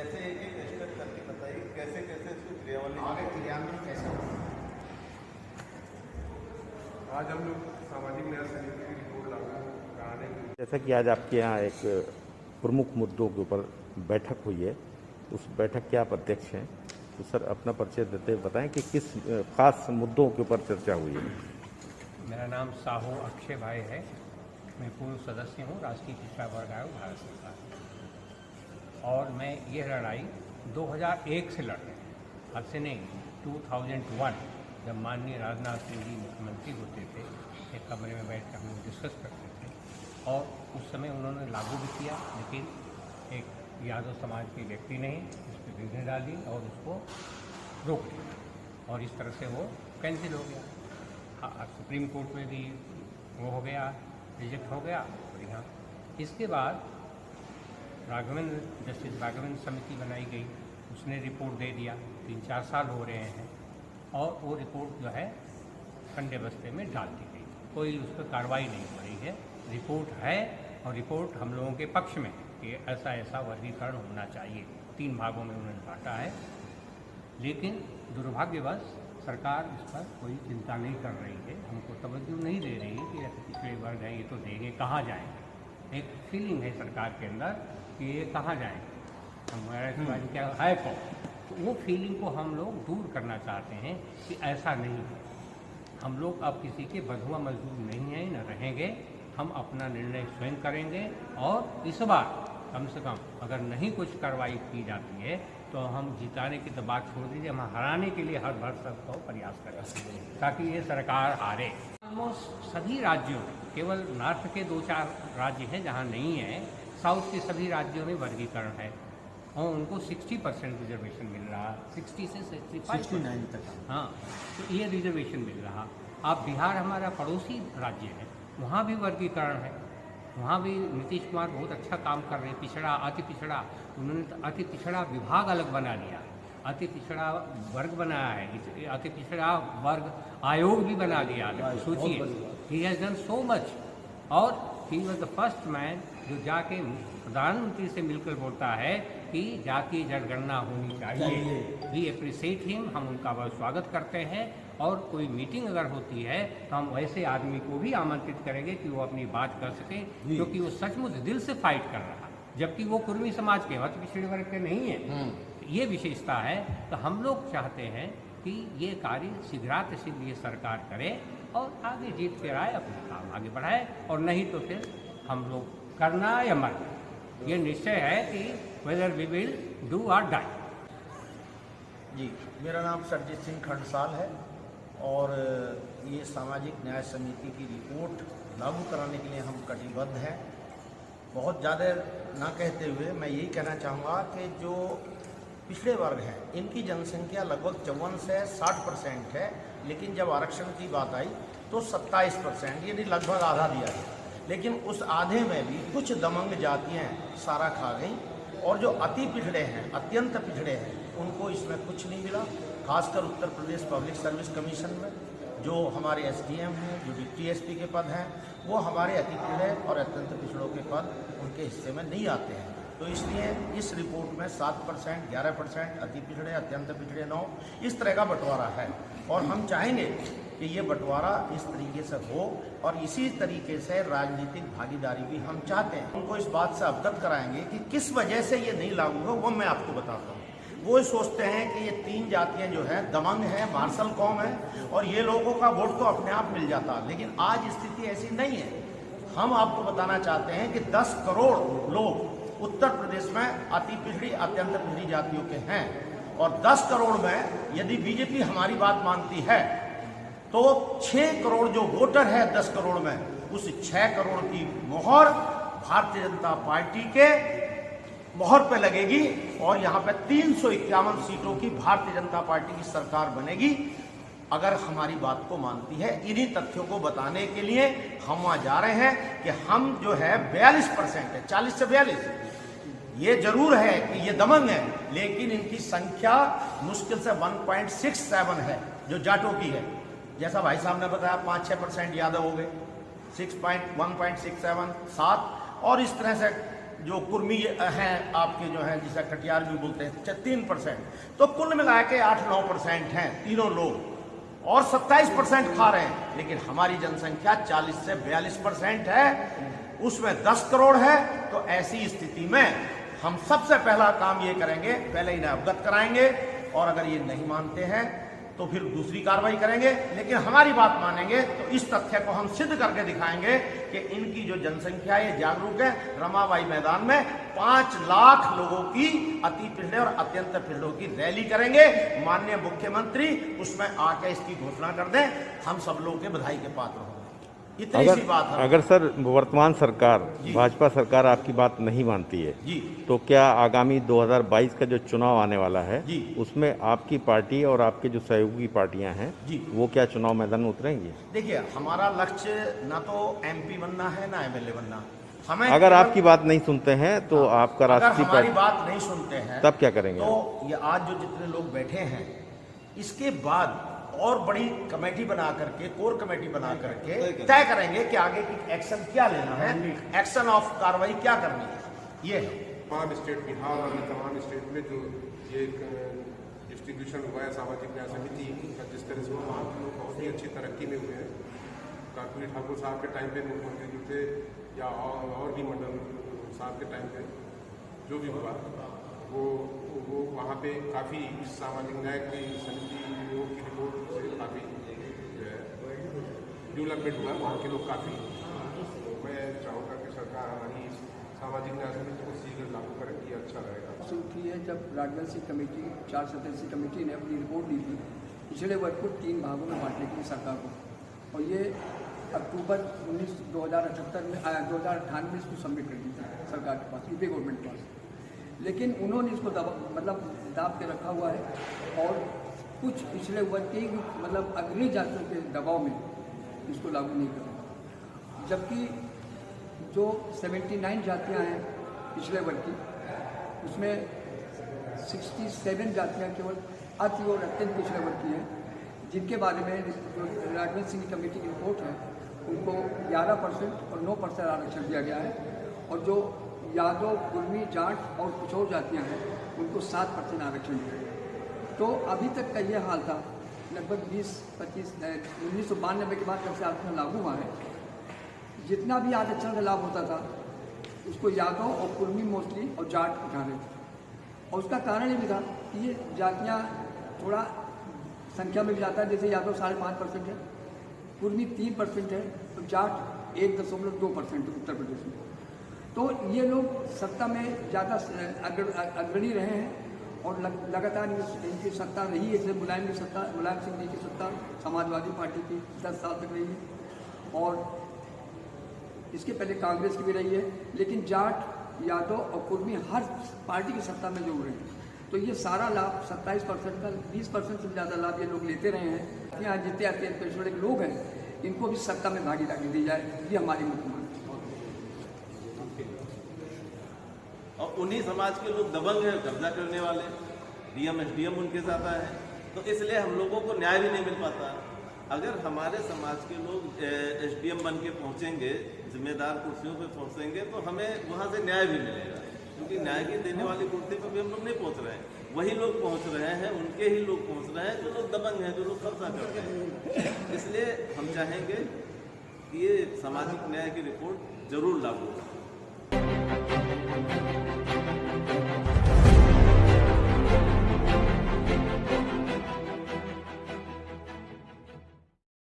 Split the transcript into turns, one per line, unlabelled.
ऐसे एक एक स्टेप करके बताइए कैसे कैसे इसको क्रियान्वयन
आगे क्रियान्वयन कैसे होगा।
आज हम लोग सामाजिक न्याय समिति की रिपोर्ट लागू कराने के
जैसा कि आज आपके यहाँ एक प्रमुख मुद्दों के ऊपर बैठक हुई है, उस बैठक के आप अध्यक्ष हैं, तो सर अपना परिचय देते हुए बताएं कि किस खास मुद्दों के ऊपर चर्चा हुई है।
मेरा नाम साहू अक्षय भाई है। मैं पूर्व सदस्य हूँ राष्ट्रीय पिछड़ा वर्ग आयोग भारत सरकार, और मैं ये लड़ाई 2001 से लड़ रहे हैं, आज से नहीं। 2001 जब माननीय राजनाथ सिंह जी मुख्यमंत्री होते थे, एक कमरे में बैठ कर हम लोग डिस्कस करते थे, और उस समय उन्होंने लागू भी किया, लेकिन एक यादव समाज के व्यक्ति ने उस पर विघ्न डाली और उसको रोक दिया, और इस तरह से वो कैंसिल हो गया। हाँ, सुप्रीम कोर्ट में भी वो हो गया, रिजेक्ट हो गया। और यहाँ इसके बाद जस्टिस राघवेंद्र समिति बनाई गई, उसने रिपोर्ट दे दिया। 3-4 साल हो रहे हैं, और वो रिपोर्ट जो है कंडे बस्ते में डाल दी गई, कोई उस पर कार्रवाई नहीं हो रही है। रिपोर्ट है, और रिपोर्ट हम लोगों के पक्ष में कि ऐसा ऐसा वर्गीकरण होना चाहिए। 3 भागों में उन्होंने बांटा है, लेकिन दुर्भाग्यवश सरकार इस पर कोई चिंता नहीं कर रही है, हमको तवज्जो नहीं दे रही है कि ऐसे पिछड़े वर्ग हैं, ये तो देंगे, कहाँ जाएंगे। एक फीलिंग है सरकार के अंदर कि ये कहाँ जाएंगे, हमारा इस बारे क्या है कौन। तो वो फीलिंग को हम लोग दूर करना चाहते हैं कि ऐसा नहीं है। हम लोग अब किसी के बंधुआ मजदूर नहीं हैं, न रहेंगे। हम अपना निर्णय स्वयं करेंगे, और इस बार कम से कम अगर नहीं कुछ कार्रवाई की जाती है तो हम जिताने की तो बात छोड़ दीजिए, हम हराने के लिए हर भरसक प्रयास करें ताकि ये सरकार हारे। ऑलमोस्ट सभी राज्यों में, केवल नॉर्थ के 2-4 राज्य हैं जहाँ नहीं है, साउथ के सभी राज्यों में वर्गीकरण है, और उनको 60% रिजर्वेशन मिल रहा, 60 से 65 तक। हाँ, तो ये रिजर्वेशन मिल रहा। अब बिहार हमारा पड़ोसी राज्य है, वहाँ भी वर्गीकरण है, वहाँ भी नीतीश कुमार बहुत अच्छा काम कर रहे हैं। पिछड़ा, अति पिछड़ा, उन्होंने तो अति पिछड़ा विभाग अलग बना लिया, अति पिछड़ा वर्ग बनाया है, अति पिछड़ा वर्ग आयोग भी बना लिया। सोचिए, he has done so much, और he was the first man जो जाके प्रधानमंत्री से मिलकर बोलता है कि जातीय जनगणना होनी चाहिए। वी अप्रिशिएट हिम, हम उनका बहुत स्वागत करते हैं, और कोई मीटिंग अगर होती है तो हम वैसे आदमी को भी आमंत्रित करेंगे कि वो अपनी बात कर सके, क्योंकि वो सचमुच दिल से फाइट कर रहा है, जबकि वो कुर्मी समाज के अति पिछड़े वर्ग के नहीं है। ये विशेषता है। तो हम लोग चाहते हैं कि ये कार्य शीघ्रातिशीघ्र ये सरकार करे, और आगे जीत के आए, अपना काम आगे बढ़ाए, और नहीं तो फिर हम लोग करना या मरना, ये निश्चय है कि वेदर वी विल डू और डाई।
जी, मेरा नाम सरजीत सिंह खंडसाल है, और ये सामाजिक न्याय समिति की रिपोर्ट लागू कराने के लिए हम कटिबद्ध हैं। बहुत ज़्यादा ना कहते हुए मैं यही कहना चाहूँगा कि जो पिछड़े वर्ग हैं, इनकी जनसंख्या लगभग 54 से 60% है, लेकिन जब आरक्षण की बात आई तो 27%, यानी लगभग आधा दिया गया। लेकिन उस आधे में भी कुछ दमंग जातियाँ सारा खा गई, और जो अति पिछड़े हैं, अत्यंत पिछड़े हैं, उनको इसमें कुछ नहीं मिला। खासकर Uttar Pradesh public service commission में जो हमारे SDM हैं, जो डिप्टी SP के पद हैं, वो हमारे अति पिछड़े और अत्यंत पिछड़ों के पद उनके हिस्से में नहीं आते हैं। तो इसलिए इस रिपोर्ट में 7%, 11% अति पिछड़े, अत्यंत पिछड़े 9, इस तरह का बंटवारा है। और हम चाहेंगे कि ये बंटवारा इस तरीके से हो, और इसी तरीके से राजनीतिक भागीदारी भी हम चाहते हैं। उनको इस बात से अवगत कराएंगे कि किस वजह से ये नहीं लागू हो, वो मैं आपको बताता हूँ। वो सोचते हैं कि ये 3 जातियाँ जो हैं दमंग हैं, मार्शल कौम है, और ये लोगों का वोट तो अपने आप मिल जाता, लेकिन आज स्थिति ऐसी नहीं है। हम आपको बताना चाहते हैं कि 10 करोड़ लोग उत्तर प्रदेश में अति पिछड़ी, अत्यंत पिछड़ी जातियों के हैं, और 10 करोड़ में यदि बीजेपी हमारी बात मानती है तो 6 करोड़ जो वोटर है 10 करोड़ में, उस 6 करोड़ की मोहर भारतीय जनता पार्टी के मोहर पे लगेगी, और यहाँ पे 351 सीटों की भारतीय जनता पार्टी की सरकार बनेगी, अगर हमारी बात को मानती है। इन्हीं तथ्यों को बताने के लिए हम वहाँ जा रहे हैं कि हम जो है 42% है, 40 से 42। ये जरूर है कि ये दमंग है, लेकिन इनकी संख्या मुश्किल से 1.67 है जो जाटों की है। जैसा भाई साहब ने बताया 5-6% यादव हो गए, 1.67, 7, और इस तरह से जो कुर्मी हैं आपके जो हैं जिसे कटियार भी बोलते हैं 3%, तो कुल मिला के 8-9% हैं तीनों लोग और 27% खा रहे हैं। लेकिन हमारी जनसंख्या 40 से 42% है, उसमें 10 करोड़ है। तो ऐसी स्थिति में हम सबसे पहला काम ये करेंगे, पहले इन्हें अवगत कराएंगे और अगर ये नहीं मानते हैं तो फिर दूसरी कार्रवाई करेंगे। लेकिन हमारी बात मानेंगे तो इस तथ्य को हम सिद्ध करके दिखाएंगे कि इनकी जो जनसंख्या है जागरूक है। रमाबाई मैदान में 5 लाख लोगों की अति पिछड़े और अत्यंत पिछड़ों की रैली करेंगे। माननीय मुख्यमंत्री उसमें आके इसकी घोषणा कर दें, हम सब लोगों के बधाई के पात्र होंगे। इतनी सी बात है।
अगर सर वर्तमान सरकार भाजपा सरकार आपकी बात नहीं मानती है
जी,
तो क्या आगामी 2022 का जो चुनाव आने वाला है
जी,
उसमें आपकी पार्टी और आपके जो सहयोगी पार्टियां हैं
जी,
वो क्या चुनाव मैदान में उतरेंगी?
देखिए हमारा लक्ष्य ना तो MP बनना है ना MLA बनना। हमें
अगर आपकी बात नहीं सुनते हैं तो आपका
अगर
राष्ट्रीय
हमारी
पार्टी
बात नहीं सुनते हैं
तब क्या करेंगे?
तो ये आज जो जितने लोग बैठे हैं इसके बाद और बड़ी कमेटी बना करके, कोर कमेटी बना करके तय करेंगे कि आगे की एक्शन क्या लेना है, एक्शन ऑफ कार्रवाई क्या करनी है। ये है
तमाम स्टेट, बिहार और तमाम स्टेट में जो ये डिस्ट्रीब्यूशन हुआ है सामाजिक न्याय समिति का, जिस तरह से वहाँ के लोग बहुत ही अच्छी तरक्की में हुए हैं। कर्पूरी ठाकुर साहब के टाइम पे मुख्यमंत्री जो थे या और भी मंडल साहब के टाइम पे जो भी हुआ वो वहाँ पे काफ़ी सामाजिक न्याय की समितियों की रिपोर्ट से काफ़ी जो है डेवलपमेंट हुआ, वहाँ के लोग काफ़ी। तो मैं चाहूँगा कि सरकार हमारी सामाजिक न्याय समिति को शीघ्र लागू करेगी, अच्छा रहेगा।
शुरू की है जब राजवंशी कमेटी 4 सदस्यीय कमेटी ने अपनी रिपोर्ट दी थी पिछड़े वर्ग को 3 भागों में बांटने के लिए सरकार को, और ये अक्टूबर 2078 में 2098 में इसको सबमिट कर दी थी सरकार के पास, यूपी गवर्नमेंट के पास। लेकिन उन्होंने इसको दाब के रखा हुआ है और कुछ पिछले वर्ग के मतलब अग्रणी जातियों के दबाव में इसको लागू नहीं कर रहा। जबकि जो 79 जातियां हैं पिछले वर्ग की, उसमें 67 जातियां केवल अति और अत्यंत पिछले वर्ग की हैं, जिनके बारे में जो राजवंश सिंह कमेटी की रिपोर्ट है उनको 11% और 9% आरक्षण दिया गया है, और जो यादव, कुर्मी, जाट और कुछ और जातियाँ हैं उनको 7% आरक्षण दिया गया। तो अभी तक का ये हाल था, लगभग 1992 के बाद जब से आरक्षण लागू हुआ है, जितना भी आरक्षण का लाभ होता था उसको यादव और कुर्मी मोस्टली और जाट उठा रहे थे। और उसका कारण ये भी था कि ये जातियाँ थोड़ा संख्या में भी जाता है, जैसे यादव 5.5% है, कुर्मी 3% है, तो जाट 1.2% उत्तर प्रदेश में। तो ये लोग सत्ता में ज़्यादा अग्रणी रहे हैं और लगातार इनकी सत्ता रही है। जैसे मुलायम सिंह जी की सत्ता समाजवादी पार्टी की 10 साल तक रही है, और इसके पहले कांग्रेस की भी रही है। लेकिन जाट, यादव और कुर्मी हर पार्टी की सत्ता में जो रहे हैं, तो ये सारा लाभ 27% का 20% से ज़्यादा लाभ ये लोग लेते रहे हैं। यहाँ जितने अत्यंत पिछड़े लोग हैं इनको भी सत्ता में भागीदारी दी जाए, ये हमारी मुख्य मांग है।
और उन्हीं समाज के लोग दबंग हैं, कब्जा करने वाले, DM SDM उनके साथ आए हैं, तो इसलिए हम लोगों को न्याय भी नहीं मिल पाता। अगर हमारे समाज के लोग SDM बन के पहुँचेंगे, जिम्मेदार कुर्सियों पे पहुँचेंगे, तो हमें वहाँ से न्याय भी मिलेगा, क्योंकि न्याय की देने वाली कुर्सी पर भी हम लोग नहीं पहुँच रहे हैं। वही लोग पहुँच रहे हैं, उनके ही लोग पहुँच रहे हैं जो लोग दबंग हैं, जो लोग कब्जा करते हैं। इसलिए हम चाहेंगे कि ये सामाजिक न्याय की रिपोर्ट जरूर लागू हो।